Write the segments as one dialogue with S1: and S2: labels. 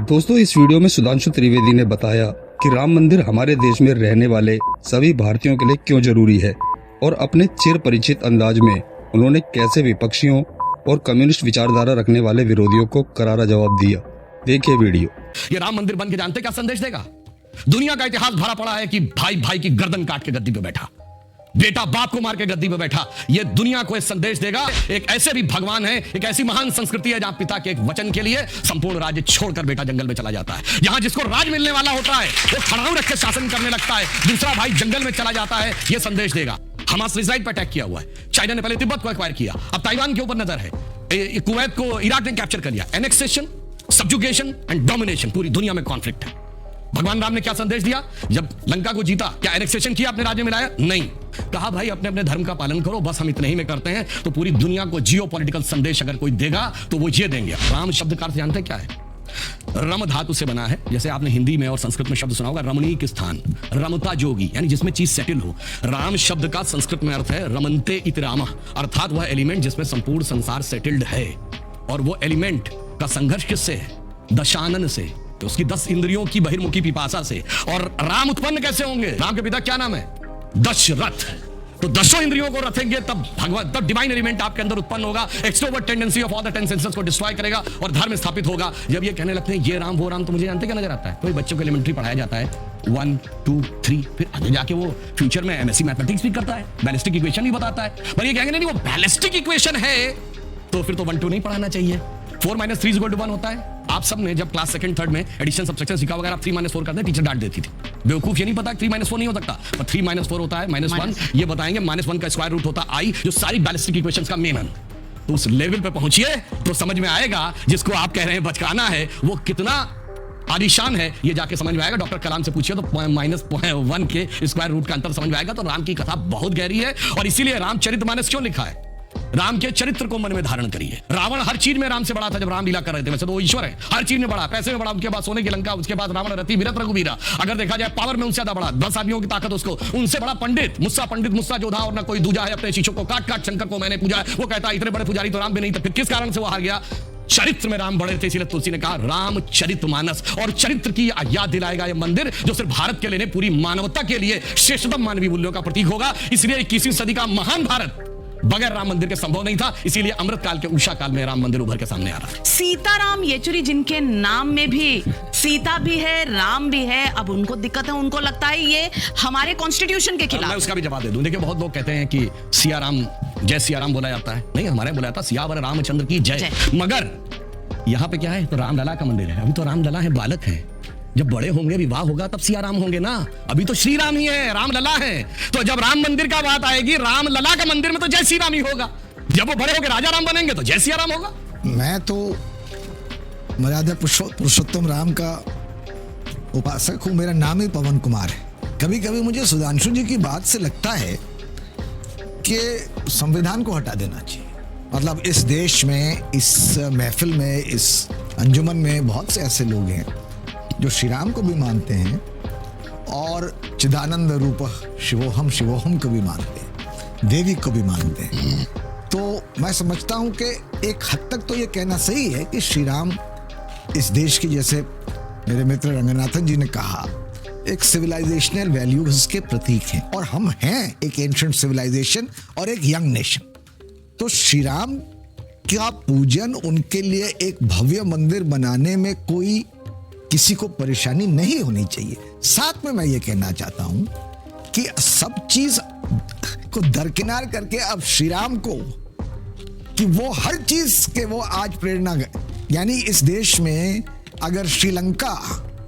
S1: दोस्तों, इस वीडियो में सुधांशु त्रिवेदी ने बताया कि राम मंदिर हमारे देश में रहने वाले सभी भारतीयों के लिए क्यों जरूरी है और अपने चिर परिचित अंदाज में उन्होंने कैसे विपक्षियों और कम्युनिस्ट विचारधारा रखने वाले विरोधियों को करारा जवाब दिया। देखिए वीडियो।
S2: ये राम मंदिर बन के जानते क्या संदेश देगा? दुनिया का इतिहास भरा पड़ा है कि भाई भाई की गर्दन काट के गद्दी पे बैठा, बेटा बाप को मार के गद्दी पे बैठा। ये दुनिया को एक संदेश देगा। एक ऐसे भी भगवान है, एक ऐसी महान संस्कृति है जहां पिता के एक वचन के लिए संपूर्ण राज्य छोड़कर बेटा जंगल में चला जाता है। जहां जिसको राज मिलने वाला होता है वो खड़ाऊ रख के शासन करने लगता है, दूसरा भाई जंगल में चला जाता है। ये संदेश देगा। हमास इजराइल पर अटैक किया हुआ है। चाइना ने पहले तिब्बत को एक्वायर किया, अब ताइवान के ऊपर नजर है। कुवैत को इराक ने कैप्चर कर लिया। एनेक्सेशन, सब्जुगेशन एंड डोमिनेशन, पूरी दुनिया में कॉन्फ्लिक्ट है। भगवान राम ने क्या संदेश दिया? जब लंका को जीता, क्या एनेक्सेशन किया, अपने राज्य में लाया? नहीं। कहा भाई अपने अपने धर्म का पालन करो, बस हम इतने ही में करते हैं। तो पूरी दुनिया को जियोपॉलिटिकल संदेश अगर कोई देगा तो वो ये देंगे। राम शब्द का अर्थ जानते क्या है? रम धातु से बना है। जैसे आपने हिंदी में और संस्कृत में शब्द सुना होगा, रमणीक स्थान, रमता जोगी, यानी जिसमें चीज सेटल हो। राम शब्द का संस्कृत में अर्थ है रमन्ते इति रामः, अर्थात वह एलिमेंट जिसमें संपूर्ण संसार सेटल्ड है। और वो एलिमेंट का संघर्ष किससे है? दशानन से, तो उसकी 10 इंद्रियों की बहिर्मुखी पिपासा से। और राम उत्पन्न कैसे होंगे? राम के पिता क्या नाम है? दशरथ। तो 10 इंद्रियों को रखेंगे तब डिवाइन एलिमेंट आपके अंदर उत्पन्न होगा। Extrovert tendency of all the 10 senses को डिस्ट्रॉय करेगा और धर्म स्थापित होगा। जब ये कहने लगते हैं ये राम वो राम, तो मुझे जानते क्या नजर आता है? कोई बच्चों को एलिमेंट्री पढ़ाया जाता है 1 2 3, फिर आगे जाके वो फ्यूचर में एमएससी मैथमेटिक्स भी करता है, बैलिस्टिक इक्वेशन भी बताता है। पर ये कहेंगे नहीं वो बैलिस्टिक इक्वेशन है, तो फिर तो 1 2 नहीं पढ़ाना चाहिए। 4 - 3 = 1 होता है। आप सब ने जब क्लास 2nd 3rd में एडिशन सब्ट्रैक्शन सीखा वगैरह, आप 3 - 4 करते हैं, टीचर डांट देती थी। बेवकूफ, ये नहीं पता 3 - 4 नहीं हो सकता, पर 3 - 4 होता है -1। ये बताएंगे -1 का स्क्वायर रूट होता है i, जो सारी बैलिस्टिक इक्वेशंस का मेन है। तो उस लेवल पे पहुंचिए तो समझ में आएगा जिसको आप कह रहे हैं बचकाना है वो कितना आलिशान है, ये जाके समझ में आएगा। डॉक्टर कलाम से पूछिए तो -1 के स्क्वायर रूट का अंतर समझ में आएगा। तो राम की कथा बहुत गहरी है और इसीलिए रामचरितमानस क्यों लिखा है? राम के चरित्र को मन में धारण करिए। रावण हर चीज में राम से बड़ा था जब राम लीला कर रहे थे। वैसे तो वो ईश्वर है, हर चीज में बड़ा, पैसे में बड़ा, उनके बाद सोने की लंका, उसके बाद रावण रति विरत रघुवीरा। अगर देखा जाए पावर में उनसे ज्यादा बड़ा, 10 आदमियों की ताकत उसको, उनसे बड़ा पंडित मुस्सा जोधा, और ना कोई दूजा है। अपने शिष्यों को काट शंकर को मैंने पूजा है। वो कहता है इतने बड़े पुजारी तो राम भी नहीं थे, फिर किस कारण से वो हार गया? चरित्र में राम बड़े थे। इसलिए तुलसी ने कहा रामचरितमानस। और चरित्र की याद दिलाएगा यह मंदिर, जो सिर्फ भारत के लिए नहीं पूरी मानवता के लिए श्रेष्ठतम मानवीय मूल्यों का प्रतीक होगा। इसलिए 21वीं सदी का महान भारत बगैर राम मंदिर के संभव नहीं था। इसीलिए अमृत काल के उषा काल में राम मंदिर उभर के सामने आ रहा है।
S3: सीताराम येचुरी, जिनके नाम में भी सीता भी है, राम भी है, अब उनको दिक्कत है। उनको लगता है ये हमारे कॉन्स्टिट्यूशन के खिलाफ।
S2: मैं उसका भी जवाब दे दूं। देखिए, बहुत लोग कहते हैं कि सिया राम, जय सिया राम बोला जाता है। नहीं, हमारे बोला जाता सियावर रामचंद्र की जय। मगर यहाँ पे क्या है? तो रामलला का मंदिर है। अभी तो रामलला है, बालक है। जब बड़े होंगे, विवाह होगा, तब सिया राम होंगे ना। अभी तो श्री राम ही है, रामलला है। तो जब राम मंदिर का बात आएगी, रामलला का मंदिर में तो जय श्री राम ही होगा। जब वो बड़े होकर राजा राम बनेंगे तो जय सिया राम होगा।
S4: मैं तो मर्यादा पुरुषोत्तम राम का उपासक हूं। मेरा नाम ही पवन कुमार है। कभी कभी मुझे सुधांशु जी की बात से लगता है कि संविधान को हटा देना चाहिए। मतलब इस देश में, इस महफिल में, इस अंजुमन में बहुत से ऐसे लोग हैं जो श्री राम को भी मानते हैं और चिदानंद रूप शिवोहम शिवोहम को भी मानते हैं, देवी को भी मानते हैं। तो मैं समझता हूं कि एक हद तक तो ये कहना सही है कि श्री राम इस देश की, जैसे मेरे मित्र रंगनाथन जी ने कहा, एक सिविलाइजेशनल वैल्यूज के प्रतीक हैं। और हम हैं एक एंशिएंट सिविलाइजेशन और एक यंग नेशन। तो श्री राम का पूजन, उनके लिए एक भव्य मंदिर बनाने में कोई किसी को परेशानी नहीं होनी चाहिए। साथ में मैं ये कहना चाहता हूं कि सब चीज को दरकिनार करके अब श्री राम को, कि वो हर चीज के वो आज प्रेरणा, यानी इस देश में अगर श्रीलंका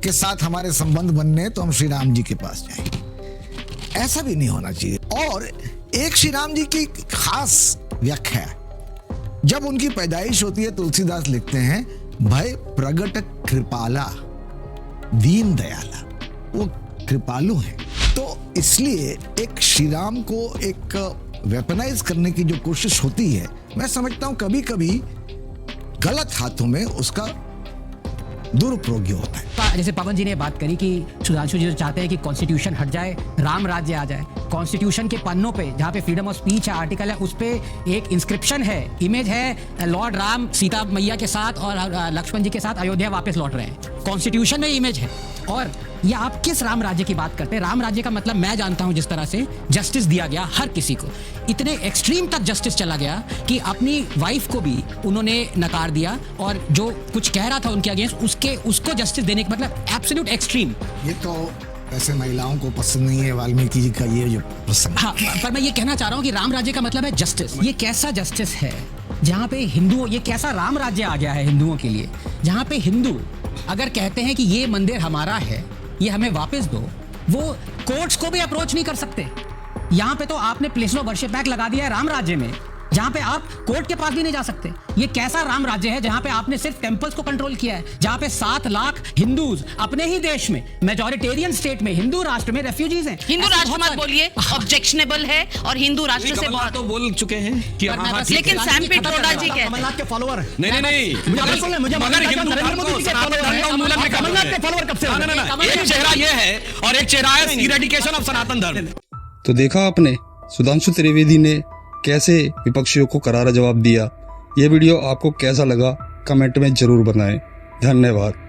S4: के साथ हमारे संबंध बनने तो हम श्री राम जी के पास जाएंगे, ऐसा भी नहीं होना चाहिए। और एक श्री राम जी की खास व्याख्या, जब उनकी पैदाइश होती है, तुलसीदास लिखते हैं भय प्रगट कृपाला दीन दयाला, वो कृपालु है। तो इसलिए एक श्री राम को एक वेपनाइज करने की जो कोशिश होती है, मैं समझता हूं कभी कभी गलत हाथों में उसका दुरुपयोग होता है।
S5: जैसे पवन जी ने बात करी कि सुधांशु जी जो चाहते हैं कि कॉन्स्टिट्यूशन हट जाए, राम राज्य आ जाए। कॉन्स्टिट्यूशन के पन्नों पे जहाँ पे फ्रीडम ऑफ स्पीच है, आर्टिकल है, उस पे एक इंस्क्रिप्शन है, इमेज है, लॉर्ड राम सीता मैया के साथ और लक्ष्मण जी के साथ अयोध्या वापस लौट रहे हैं। कॉन्स्टिट्यूशन में इमेज है। और ये आप किस राम राज्य की बात करते हैं? राम राज्य का मतलब मैं जानता हूं जिस तरह से जस्टिस दिया गया हर किसी को, इतने एक्सट्रीम तक जस्टिस चला गया कि अपनी वाइफ को भी उन्होंने नकार दिया और जो कुछ कह रहा था उनके अगेंस्ट उसको जस्टिस देने का मतलब एब्सोल्यूट एक्सट्रीम।
S4: ये तो ऐसे महिलाओं को पसंद नहीं है वाल्मीकि जी का ये जो प्रसंग।
S5: हाँ, पर मैं ये कहना चाह रहा हूँ कि राम राज्य का मतलब है जस्टिस। ये कैसा जस्टिस है जहाँ पे हिंदुओं, ये कैसा राम राज्य आ गया है हिंदुओं के लिए, जहाँ पे हिंदू अगर कहते हैं कि ये मंदिर हमारा है, ये हमें वापस दो, वो कोर्ट्स को भी अप्रोच नहीं कर सकते। यहाँ पे तो आपने प्लेस ऑफ वर्शिप एक्ट लगा दिया है राम राज्य में, जहाँ पे आप कोर्ट के पास भी नहीं जा सकते। ये कैसा राम राज्य है जहाँ पे आपने सिर्फ टेम्पल्स को कंट्रोल किया है, जहाँ पे 7 लाख हिंदूज अपने ही देश में, मेजॉरिटेरियन स्टेट में, हिंदू राष्ट्र में रेफ्यूजीज हैं।
S3: हिंदू राष्ट्र मत बोलिए, ऑब्जेक्शनेबल है और हिंदू राष्ट्र से बहुत
S2: तो बोल चुके हैं कि
S5: पर मैं बस-
S3: लेकिन सैम पिट्रोडा जी कहते हैं
S5: कमलनाथ के फॉलोअर
S2: नहीं मगर हिंदू धर्म को सनातन धर्म का उन्मूलन में
S5: कमलनाथ के फॉलोअर कब से हो?
S2: ना, एक चेहरा ये है और एक चेहरा है इरेडिकेशन ऑफ सनातन धर्म।
S1: तो देखा आपने सुधांशु त्रिवेदी ने कैसे विपक्षियों को करारा जवाब दिया। ये वीडियो आपको कैसा लगा कमेंट में जरूर बताएं। धन्यवाद।